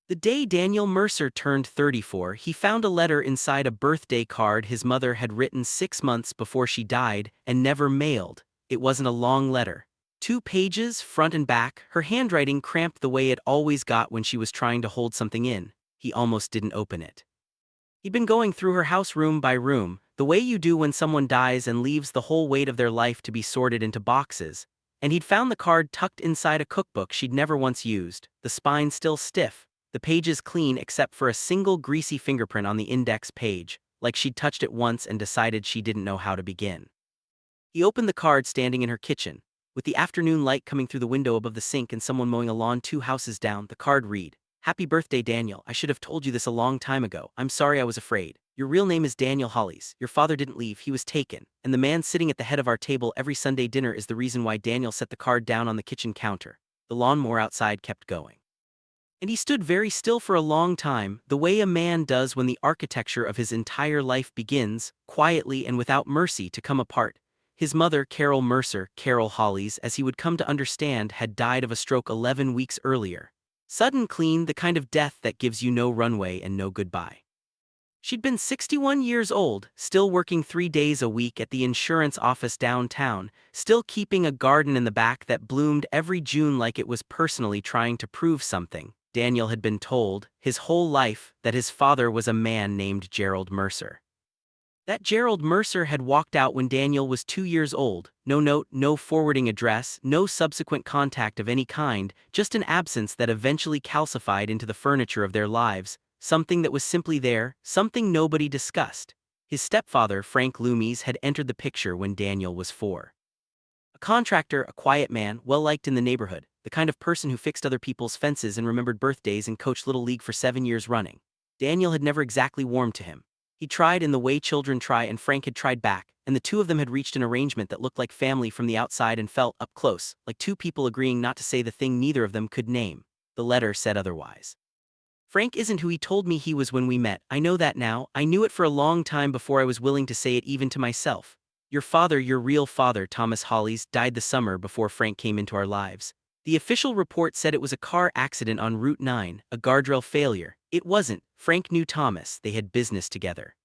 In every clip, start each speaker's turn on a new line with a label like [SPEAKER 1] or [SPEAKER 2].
[SPEAKER 1] The day Daniel Mercer turned 34, he found a letter inside a birthday card his mother had written 6 months before she died and never mailed. It wasn't a long letter. 2 pages, front and back, her handwriting cramped the way it always got when she was trying to hold something in. He almost didn't open it. He'd been going through her house room by room, the way you do when someone dies and leaves the whole weight of their life to be sorted into boxes, and he'd found the card tucked inside a cookbook she'd never once used, the spine still stiff, the pages clean except for a single greasy fingerprint on the index page, like she'd touched it once and decided she didn't know how to begin. He opened the card standing in her kitchen. With the afternoon light coming through the window above the sink and someone mowing a lawn 2 houses down, the card read, "Happy birthday, Daniel. I should have told you this a long time ago. I'm sorry I was afraid. Your real name is Daniel Hollies. Your father didn't leave, he was taken. And the man sitting at the head of our table every Sunday dinner is the reason why Daniel set the card down on the kitchen counter." The lawnmower outside kept going. And he stood very still for a long time, the way a man does when the architecture of his entire life begins, quietly and without mercy, to come apart. His mother, Carol Mercer, Carol Hollies, as he would come to understand, had died of a stroke 11 weeks earlier. Sudden, clean, the kind of death that gives you no runway and no goodbye. She'd been 61 years old, still working 3 days a week at the insurance office downtown, still keeping a garden in the back that bloomed every June like it was personally trying to prove something. Daniel had been told, his whole life, that his father was a man named Gerald Mercer. That Gerald Mercer had walked out when Daniel was 2 years old, no note, no forwarding address, no subsequent contact of any kind, just an absence that eventually calcified into the furniture of their lives, something that was simply there, something nobody discussed. His stepfather, Frank Loomis, had entered the picture when Daniel was 4. A contractor, a quiet man, well-liked in the neighborhood, the kind of person who fixed other people's fences and remembered birthdays and coached Little League for 7 years running. Daniel had never exactly warmed to him. He tried in the way children try, and Frank had tried back, and the two of them had reached an arrangement that looked like family from the outside and felt, up close, like two people agreeing not to say the thing neither of them could name. The letter said otherwise. "Frank isn't who he told me he was when we met. I know that now. I knew it for a long time before I was willing to say it even to myself. Your father, your real father, Thomas Hollies, died the summer before Frank came into our lives. The official report said it was a car accident on Route 9, a guardrail failure. It wasn't. Frank knew Thomas, they had business together.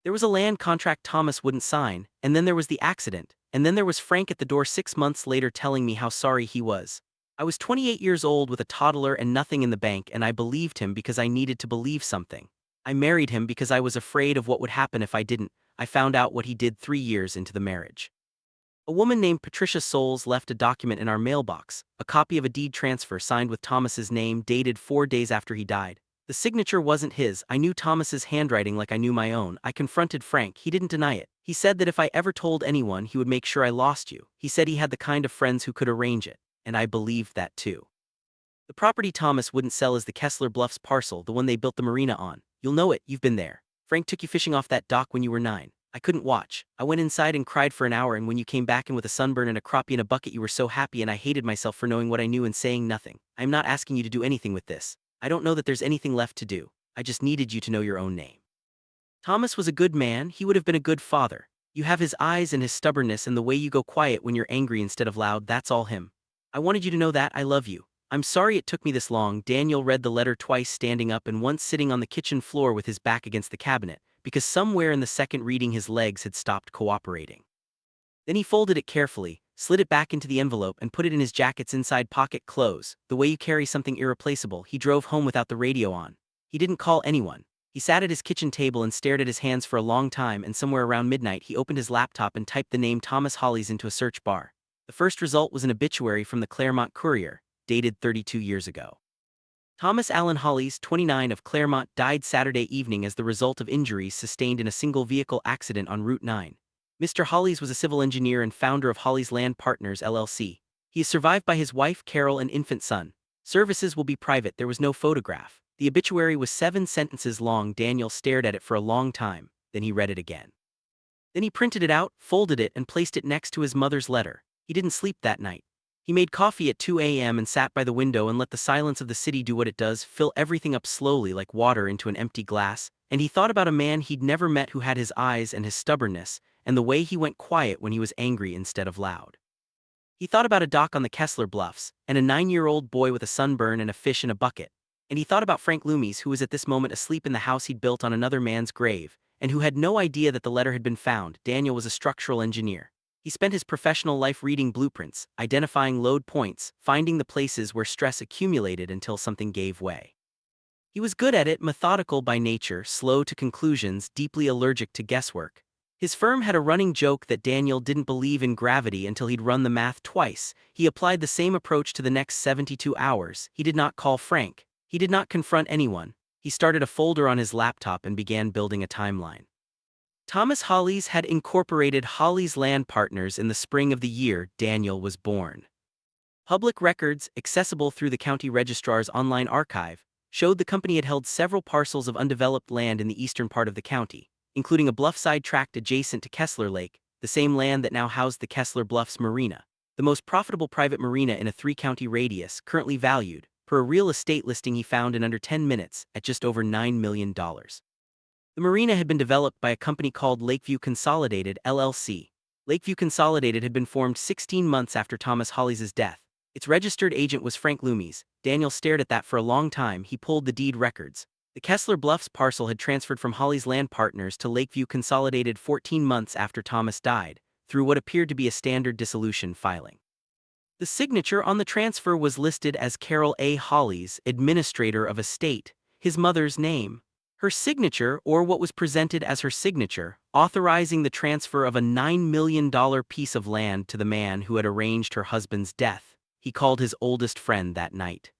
[SPEAKER 1] There was a land contract Thomas wouldn't sign, and then there was the accident, and then there was Frank at the door 6 months later telling me how sorry he was. I was 28 years old with a toddler and nothing in the bank, and I believed him because I needed to believe something. I married him because I was afraid of what would happen if I didn't. I found out what he did 3 years into the marriage." A woman named Patricia Souls left a document in our mailbox, a copy of a deed transfer signed with Thomas's name, dated 4 days after he died. The signature wasn't his. I knew Thomas's handwriting like I knew my own. I confronted Frank. He didn't deny it. He said that if I ever told anyone, he would make sure I lost you. He said he had the kind of friends who could arrange it, and I believed that too. The property Thomas wouldn't sell is the Kessler Bluffs parcel, the one they built the marina on. You'll know it, you've been there. Frank took you fishing off that dock when you were 9. I couldn't watch. I went inside and cried for an hour, and when you came back in with a sunburn and a crappie in a bucket, you were so happy, and I hated myself for knowing what I knew and saying nothing. I am not asking you to do anything with this. I don't know that there's anything left to do. I just needed you to know your own name. Thomas was a good man. He would have been a good father. You have his eyes and his stubbornness and the way you go quiet when you're angry instead of loud. That's all him. I wanted you to know that I love you. I'm sorry it took me this long." Daniel read the letter twice standing up and once sitting on the kitchen floor with his back against the cabinet, because somewhere in the second reading his legs had stopped cooperating. Then he folded it carefully, slid it back into the envelope, and put it in his jacket's inside pocket. "Close, the way you carry something irreplaceable." He drove home without the radio on. He didn't call anyone. He sat at his kitchen table and stared at his hands for a long time, and somewhere around midnight he opened his laptop and typed the name Thomas Hollies into a search bar. The first result was an obituary from the Claremont Courier, dated 32 years ago. Thomas Allen Hollies, 29, of Claremont, died Saturday evening as the result of injuries sustained in a single-vehicle accident on Route 9. Mr. Hollies was a civil engineer and founder of Hollies Land Partners, LLC. He is survived by his wife, Carol, and infant son. Services will be private. There was no photograph. The obituary was 7 sentences long. Daniel stared at it for a long time, then he read it again. Then he printed it out, folded it, and placed it next to his mother's letter. He didn't sleep that night. He made coffee at 2 a.m. and sat by the window and let the silence of the city do what it does, fill everything up slowly like water into an empty glass, and he thought about a man he'd never met who had his eyes and his stubbornness, and the way he went quiet when he was angry instead of loud. He thought about a dock on the Kessler Bluffs, and a 9-year-old boy with a sunburn and a fish in a bucket. and he thought about Frank Loomis, who was at this moment asleep in the house he'd built on another man's grave, and who had no idea that the letter had been found. Daniel was a structural engineer. He spent his professional life reading blueprints, identifying load points, finding the places where stress accumulated until something gave way. He was good at it, methodical by nature, slow to conclusions, deeply allergic to guesswork. His firm had a running joke that Daniel didn't believe in gravity until he'd run the math twice. He applied the same approach to the next 72 hours. He did not call Frank. He did not confront anyone. He started a folder on his laptop and began building a timeline. Thomas Hollies had incorporated Hollies Land Partners in the spring of the year Daniel was born. Public records, accessible through the county registrar's online archive, showed the company had held several parcels of undeveloped land in the eastern part of the county, including a bluffside tract adjacent to Kessler Lake, the same land that now housed the Kessler Bluffs Marina, the most profitable private marina in a 3-county radius, currently valued, per a real estate listing he found in under 10 minutes, at just over $9 million. The marina had been developed by a company called Lakeview Consolidated, LLC. Lakeview Consolidated had been formed 16 months after Thomas Hollies' death. Its registered agent was Frank Loomis. Daniel stared at that for a long time. He pulled the deed records. The Kessler Bluffs parcel had transferred from Hollies Land Partners to Lakeview Consolidated 14 months after Thomas died, through what appeared to be a standard dissolution filing. The signature on the transfer was listed as Carol A. Hollies, Administrator of Estate, his mother's name. Her signature, or what was presented as her signature, authorizing the transfer of a $9 million piece of land to the man who had arranged her husband's death. He called his oldest friend that night.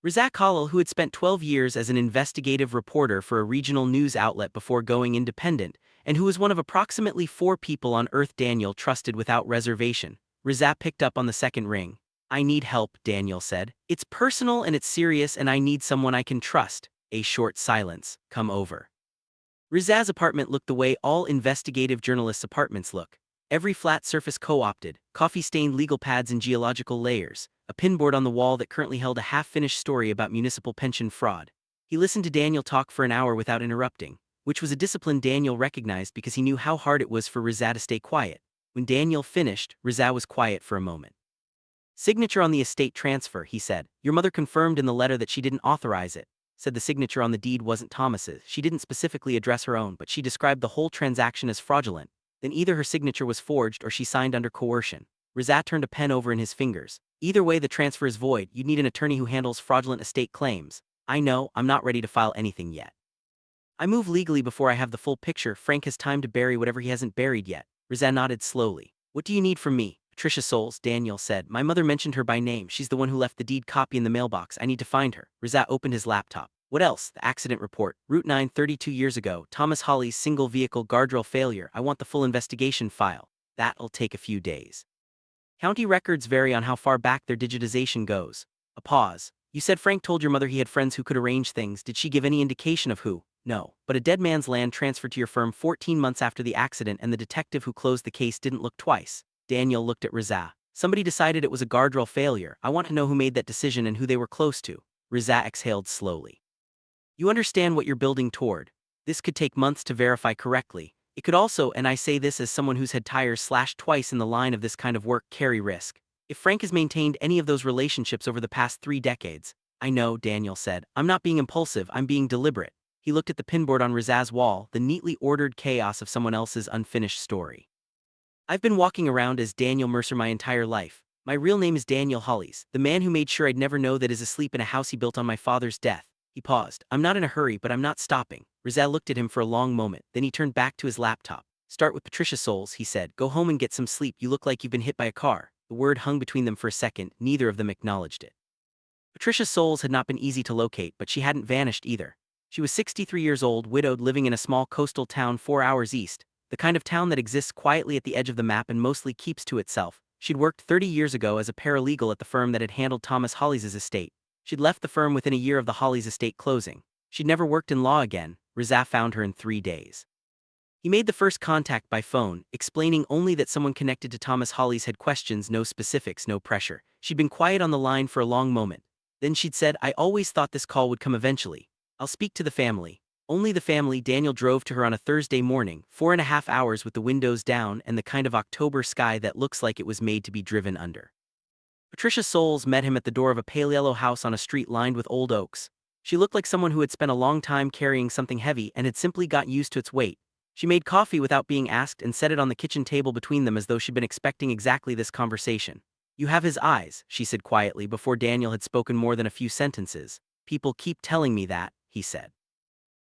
[SPEAKER 1] Razak Khalil, who had spent 12 years as an investigative reporter for a regional news outlet before going independent, and who was one of approximately 4 people on Earth Daniel trusted without reservation. Razak picked up on the second ring. "I need help," Daniel said. "It's personal and it's serious and I need someone I can trust." A short silence. "Come over." Razak's apartment looked the way all investigative journalists' apartments look. Every flat surface co-opted, coffee-stained legal pads in geological layers, a pinboard on the wall that currently held a half-finished story about municipal pension fraud. He listened to Daniel talk for an hour without interrupting, which was a discipline Daniel recognized because he knew how hard it was for Razak to stay quiet. When Daniel finished, Razak was quiet for a moment. "Signature on the estate transfer," he said. "Your mother confirmed in the letter that she didn't authorize it. Said the signature on the deed wasn't Thomas's. She didn't specifically address her own, but she described the whole transaction as fraudulent. Then either her signature was forged or she signed under coercion." Razak turned a pen over in his fingers. "Either way, the transfer is void. You'd need an attorney who handles fraudulent estate claims." "I know, I'm not ready to file anything yet. I move legally before I have the full picture. Frank has time to bury whatever he hasn't buried yet." Razak nodded slowly. "What do you need from me?" "Patricia Souls," Daniel said. "My mother mentioned her by name. She's the one who left the deed copy in the mailbox. I need to find her." Razak opened his laptop. "What else?" "The accident report. Route 9, 32 years ago. Thomas Hollies' single vehicle guardrail failure. I want the full investigation file." "That'll take a few days. County records vary on how far back their digitization goes." A pause. "You said Frank told your mother he had friends who could arrange things. Did she give any indication of who?" "No. But a dead man's land transferred to your firm 14 months after the accident, and the detective who closed the case didn't look twice." Daniel looked at Razak. "Somebody decided it was a guardrail failure. I want to know who made that decision and who they were close to." Razak exhaled slowly. "You understand what you're building toward. This could take months to verify correctly. It could also, and I say this as someone who's had tires slashed twice in the line of this kind of work, carry risk. If Frank has maintained any of those relationships over the past 3 decades." "I know," Daniel said. "I'm not being impulsive, I'm being deliberate." He looked at the pinboard on Razak's wall, the neatly ordered chaos of someone else's unfinished story. "I've been walking around as Daniel Mercer my entire life. My real name is Daniel Hollies, the man who made sure I'd never know that is asleep in a house he built on my father's death." He paused. "I'm not in a hurry, but I'm not stopping." Razak looked at him for a long moment, then he turned back to his laptop. "Start with Patricia Souls," he said. "Go home and get some sleep. You look like you've been hit by a car." The word hung between them for a second. Neither of them acknowledged it. Patricia Souls had not been easy to locate, but she hadn't vanished either. She was 63 years old, widowed, living in a small coastal town 4 hours east, the kind of town that exists quietly at the edge of the map and mostly keeps to itself. She'd worked 30 years ago as a paralegal at the firm that had handled Thomas Hollies' estate. She'd left the firm within a year of the Hollies estate closing. She'd never worked in law again. Razak found her in 3 days. He made the first contact by phone, explaining only that someone connected to Thomas Hollies had questions, no specifics, no pressure. She'd been quiet on the line for a long moment. Then she'd said, "I always thought this call would come eventually. I'll speak to the family." Only the family. Daniel drove to her on a Thursday morning, 4.5 hours with the windows down and the kind of October sky that looks like it was made to be driven under. Patricia Souls met him at the door of a pale yellow house on a street lined with old oaks. She looked like someone who had spent a long time carrying something heavy and had simply gotten used to its weight. She made coffee without being asked and set it on the kitchen table between them as though she'd been expecting exactly this conversation. "You have his eyes," she said quietly before Daniel had spoken more than a few sentences. "People keep telling me that," he said.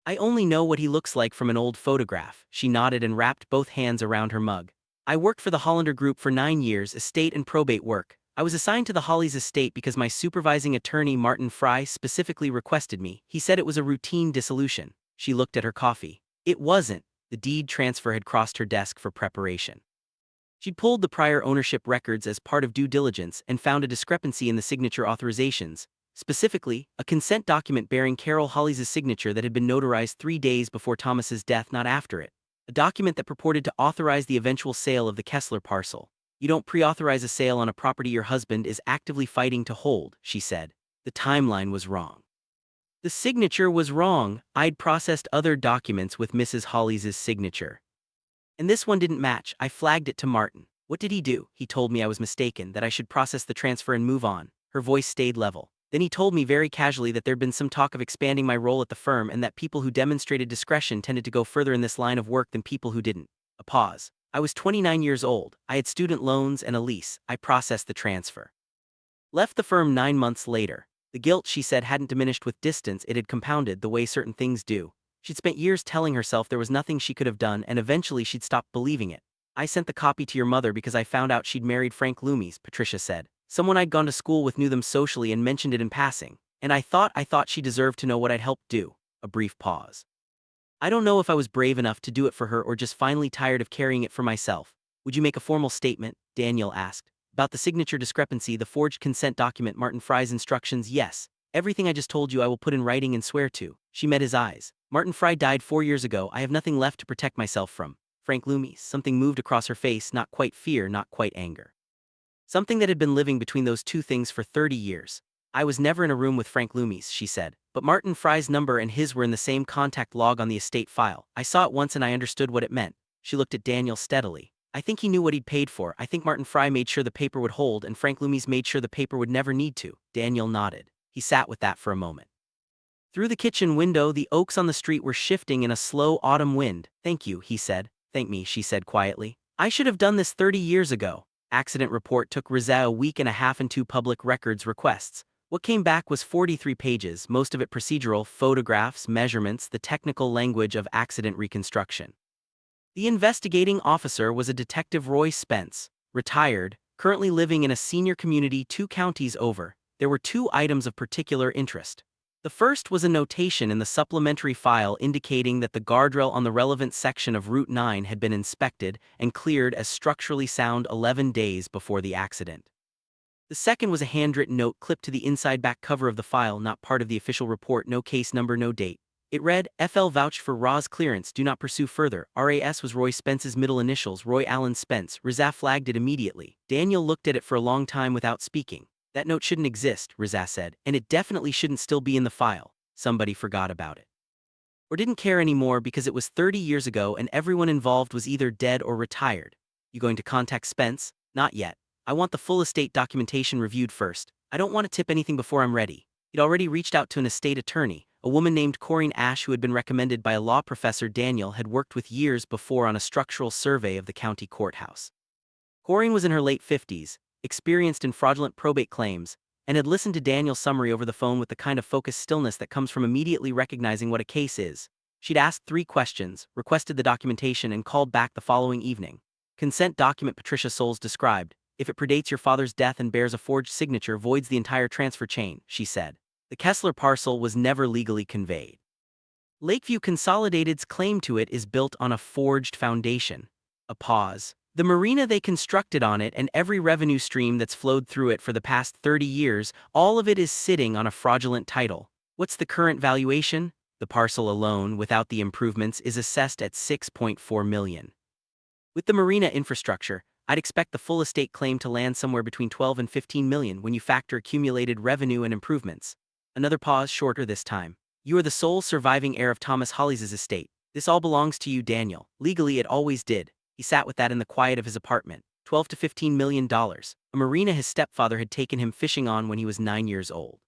[SPEAKER 1] "I only know what he looks like from an old photograph." She nodded and wrapped both hands around her mug. "I worked for the Hollander Group for 9 years, estate and probate work. I was assigned to the Hollies estate because my supervising attorney Martin Fry specifically requested me. He said it was a routine dissolution." She looked at her coffee. It wasn't. The deed transfer had crossed her desk for preparation. She'd pulled the prior ownership records as part of due diligence and found a discrepancy in the signature authorizations. Specifically, a consent document bearing Carol Holly's signature that had been notarized 3 days before Thomas's death, not after it. A document that purported to authorize the eventual sale of the Kessler parcel. "You don't pre-authorize a sale on a property your husband is actively fighting to hold," she said. The timeline was wrong. The signature was wrong. I'd processed other documents with Mrs. Holly's signature, and this one didn't match. I flagged it to Martin. "What did he do?" "He told me I was mistaken, that I should process the transfer and move on." Her voice stayed level. "Then he told me very casually that there'd been some talk of expanding my role at the firm and that people who demonstrated discretion tended to go further in this line of work than people who didn't." A pause. "I was 29 years old. I had student loans and a lease. I processed the transfer. Left the firm 9 months later." The guilt, she said, hadn't diminished with distance. It had compounded, the way certain things do. She'd spent years telling herself there was nothing she could have done, and eventually she'd stopped believing it. "I sent the copy to your mother because I found out she'd married Frank Loomis," Patricia said. "Someone I'd gone to school with, knew them socially and mentioned it in passing. And I thought she deserved to know what I'd helped do." A brief pause. "I don't know if I was brave enough to do it for her or just finally tired of carrying it for myself." "Would you make a formal statement?" Daniel asked. "About the signature discrepancy, the forged consent document, Martin Fry's instructions?" "Yes. Everything I just told you I will put in writing and swear to." She met his eyes. "Martin Fry died 4 years ago. I have nothing left to protect myself from Frank Loomis." Something moved across her face, not quite fear, not quite anger. Something that had been living between those two things for 30 years. "I was never in a room with Frank Loomis," she said. "But Martin Fry's number and his were in the same contact log on the estate file. I saw it once and I understood what it meant." She looked at Daniel steadily. "I think he knew what he'd paid for. I think Martin Fry made sure the paper would hold and Frank Loomis made sure the paper would never need to." Daniel nodded. He sat with that for a moment. Through the kitchen window, the oaks on the street were shifting in a slow autumn wind. "Thank you," he said. "Thank me," she said quietly. "I should have done this 30 years ago." Accident report took Rizza a week and a half and 2 public records requests. What came back was 43 pages, most of it procedural, photographs, measurements, the technical language of accident reconstruction. The investigating officer was a Detective Roy Spence, retired, currently living in a senior community 2 counties over. There were 2 items of particular interest. The first was a notation in the supplementary file indicating that the guardrail on the relevant section of Route 9 had been inspected and cleared as structurally sound 11 days before the accident. The second was a handwritten note clipped to the inside back cover of the file, not part of the official report, no case number, no date. It read, "FL vouched for Ra's clearance, do not pursue further." RAS was Roy Spence's middle initials, Roy Allen Spence. Rizza flagged it immediately. Daniel looked at it for a long time without speaking. "That note shouldn't exist," Rizza said, "and it definitely shouldn't still be in the file. Somebody forgot about it. Or didn't care anymore because it was 30 years ago and everyone involved was either dead or retired." "You going to contact Spence?" "Not yet. I want the full estate documentation reviewed first. I don't want to tip anything before I'm ready." He'd already reached out to an estate attorney, a woman named Corinne Ash who had been recommended by a law professor Daniel had worked with years before on a structural survey of the county courthouse. Corinne was in her late 50s, experienced in fraudulent probate claims, and had listened to Daniel's summary over the phone with the kind of focused stillness that comes from immediately recognizing what a case is. She'd asked 3 questions, requested the documentation, and called back the following evening. "Consent document Patricia Souls described. If it predates your father's death and bears a forged signature, voids the entire transfer chain," she said. "The Kessler parcel was never legally conveyed. Lakeview Consolidated's claim to it is built on a forged foundation." A pause. "The marina they constructed on it and every revenue stream that's flowed through it for the past 30 years, all of it is sitting on a fraudulent title. What's the current valuation?" "The parcel alone, without the improvements, is assessed at $6.4 million. With the marina infrastructure, I'd expect the full estate claim to land somewhere between 12 and 15 million when you factor accumulated revenue and improvements." Another pause, shorter this time. "You are the sole surviving heir of Thomas Holly's estate. This all belongs to you, Daniel. Legally, it always did." He sat with that in the quiet of his apartment. 12 to $15 million. A marina his stepfather had taken him fishing on when he was 9 years old.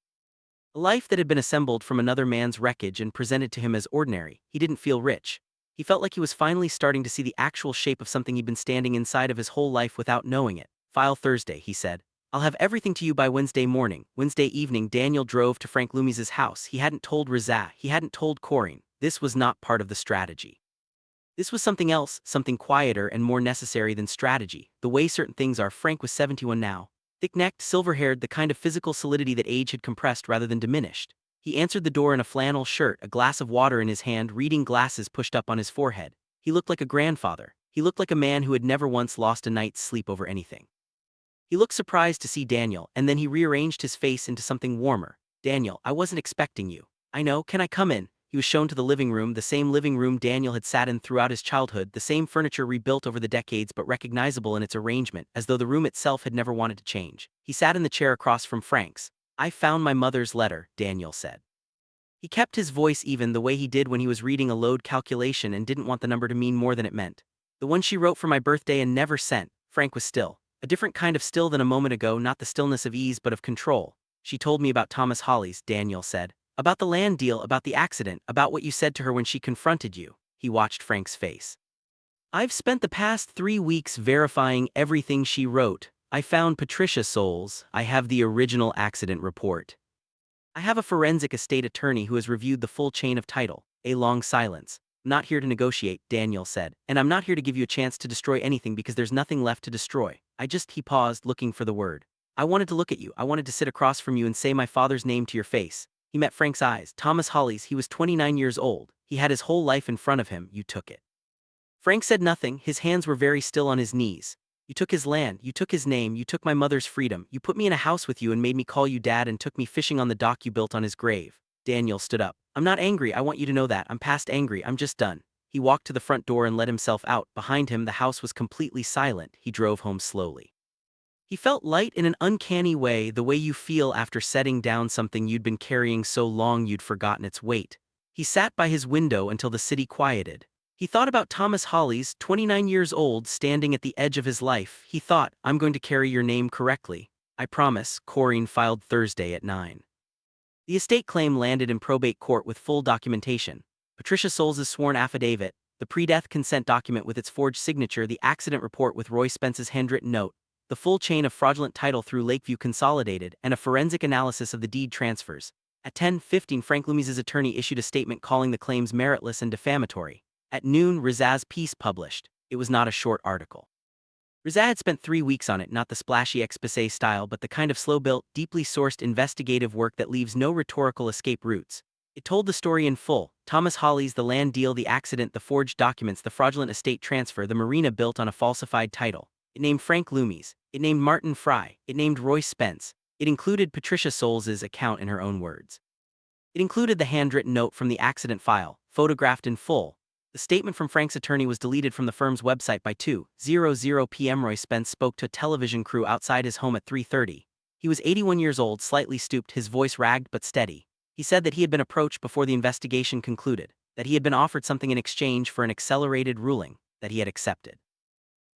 [SPEAKER 1] A life that had been assembled from another man's wreckage and presented to him as ordinary. He didn't feel rich. He felt like he was finally starting to see the actual shape of something he'd been standing inside of his whole life without knowing it. File Thursday, he said. I'll have everything to you by Wednesday morning. Wednesday evening, Daniel drove to Frank Loomis's house. He hadn't told Rizah. He hadn't told Corinne. This was not part of the strategy. This was something else, something quieter and more necessary than strategy. The way certain things are. Frank was 71 now. Thick-necked, silver-haired, the kind of physical solidity that age had compressed rather than diminished. He answered the door in a flannel shirt, a glass of water in his hand, reading glasses pushed up on his forehead. He looked like a grandfather. He looked like a man who had never once lost a night's sleep over anything. He looked surprised to see Daniel, and then he rearranged his face into something warmer. Daniel, I wasn't expecting you. I know, can I come in? He was shown to the living room, the same living room Daniel had sat in throughout his childhood, the same furniture rebuilt over the decades but recognizable in its arrangement, as though the room itself had never wanted to change. He sat in the chair across from Frank's. I found my mother's letter, Daniel said. He kept his voice even, the way he did when he was reading a load calculation and didn't want the number to mean more than it meant. The one she wrote for my birthday and never sent. Frank was still. A different kind of still than a moment ago, not the stillness of ease but of control. She told me about Thomas Holly's, Daniel said. About the land deal, about the accident, about what you said to her when she confronted you. He watched Frank's face. I've spent the past 3 weeks verifying everything she wrote. I found Patricia Soules. I have the original accident report. I have a forensic estate attorney who has reviewed the full chain of title. A long silence. I'm not here to negotiate, Daniel said. And I'm not here to give you a chance to destroy anything because there's nothing left to destroy. He paused, looking for the word. I wanted to look at you. I wanted to sit across from you and say my father's name to your face. He met Frank's eyes. Thomas Holly's. He was 29 years old. He had his whole life in front of him. You took it. Frank said nothing. His hands were very still on his knees. You took his land. You took his name. You took my mother's freedom. You put me in a house with you and made me call you dad and took me fishing on the dock you built on his grave. Daniel stood up. I'm not angry. I want you to know that. I'm past angry. I'm just done. He walked to the front door and let himself out. Behind him, the house was completely silent. He drove home slowly. He felt light in an uncanny way, the way you feel after setting down something you'd been carrying so long you'd forgotten its weight. He sat by his window until the city quieted. He thought about Thomas Holly's, 29 years old, standing at the edge of his life. He thought, I'm going to carry your name correctly. I promise. Corinne filed Thursday at 9. The estate claim landed in probate court with full documentation. Patricia Soules' sworn affidavit, the pre-death consent document with its forged signature, the accident report with Roy Spence's handwritten note, the full chain of fraudulent title through Lakeview Consolidated, and a forensic analysis of the deed transfers. At 10:15, Frank Loomis's attorney issued a statement calling the claims meritless and defamatory. At noon, Rizah's piece published. It was not a short article. Rizah had spent 3 weeks on it, not the splashy exposé style but the kind of slow-built, deeply sourced investigative work that leaves no rhetorical escape routes. It told the story in full. Thomas Holly's, the land deal, the accident, the forged documents, the fraudulent estate transfer, the marina built on a falsified title. It named Frank Loomis. It named Martin Fry. It named Roy Spence. It included Patricia Soules' account in her own words. It included the handwritten note from the accident file, photographed in full. The statement from Frank's attorney was deleted from the firm's website by 2:00 p.m. Roy Spence spoke to a television crew outside his home at 3:30. He was 81 years old, slightly stooped, his voice ragged but steady. He said that he had been approached before the investigation concluded, that he had been offered something in exchange for an accelerated ruling, that he had accepted.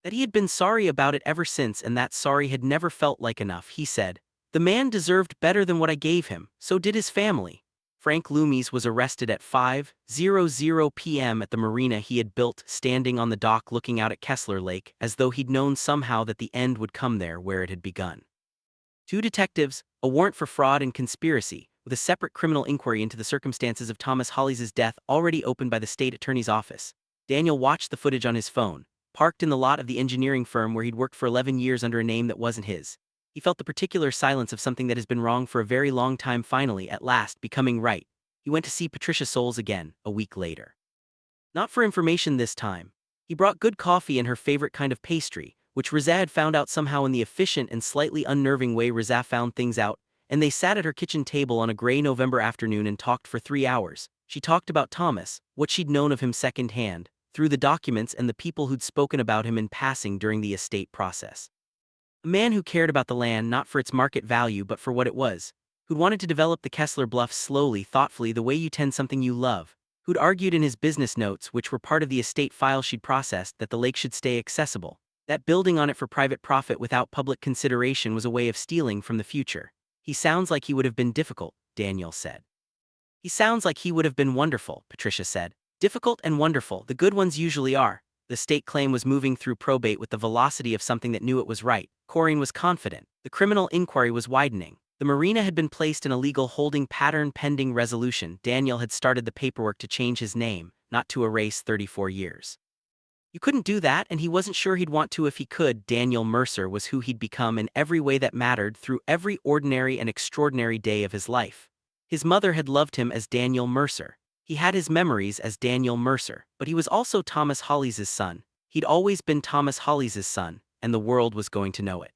[SPEAKER 1] That he had been sorry about it ever since, and that sorry had never felt like enough. He said, the man deserved better than what I gave him, so did his family. Frank Loomis was arrested at 5:00 p.m. at the marina he had built, standing on the dock looking out at Kessler Lake, as though he'd known somehow that the end would come there where it had begun. 2 detectives, a warrant for fraud and conspiracy, with a separate criminal inquiry into the circumstances of Thomas Holly's death already opened by the state attorney's office. Daniel watched the footage on his phone, parked in the lot of the engineering firm where he'd worked for 11 years under a name that wasn't his. He felt the particular silence of something that has been wrong for a very long time finally, at last, becoming right. He went to see Patricia Soules again, a week later. Not for information this time. He brought good coffee and her favorite kind of pastry, which Rizah had found out somehow in the efficient and slightly unnerving way Rizah found things out, and they sat at her kitchen table on a gray November afternoon and talked for 3 hours. She talked about Thomas, what she'd known of him secondhand, through the documents and the people who'd spoken about him in passing during the estate process. A man who cared about the land not for its market value but for what it was, who'd wanted to develop the Kessler Bluffs slowly, thoughtfully, the way you tend something you love, who'd argued in his business notes, which were part of the estate file she'd processed, that the lake should stay accessible, that building on it for private profit without public consideration was a way of stealing from the future. He sounds like he would have been difficult Daniel said. He sounds like he would have been wonderful, Patricia said. Difficult and wonderful, the good ones usually are. The state claim was moving through probate with the velocity of something that knew it was right. Corinne was confident. The criminal inquiry was widening. The marina had been placed in a legal holding pattern pending resolution. Daniel had started the paperwork to change his name, not to erase 34 years. You couldn't do that, and he wasn't sure he'd want to if he could. Daniel Mercer was who he'd become in every way that mattered through every ordinary and extraordinary day of his life. His mother had loved him as Daniel Mercer. He had his memories as Daniel Mercer, but he was also Thomas Hollies' son. He'd always been Thomas Hollies' son, and the world was going to know it.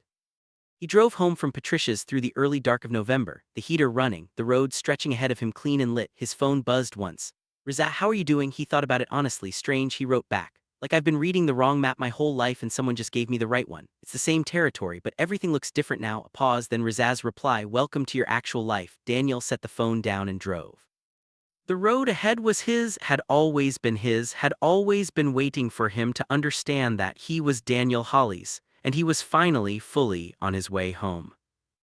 [SPEAKER 1] He drove home from Patricia's through the early dark of November, the heater running, the road stretching ahead of him clean and lit. His phone buzzed once. "Rizat, how are you doing?" He thought about it honestly. "Strange," he wrote back. "Like I've been reading the wrong map my whole life and someone just gave me the right one. It's the same territory, but everything looks different now." A pause, then Rizat's reply, "Welcome to your actual life." Daniel set the phone down and drove. The road ahead was his, had always been his, had always been waiting for him to understand that he was Daniel Hollies, and he was finally fully on his way home.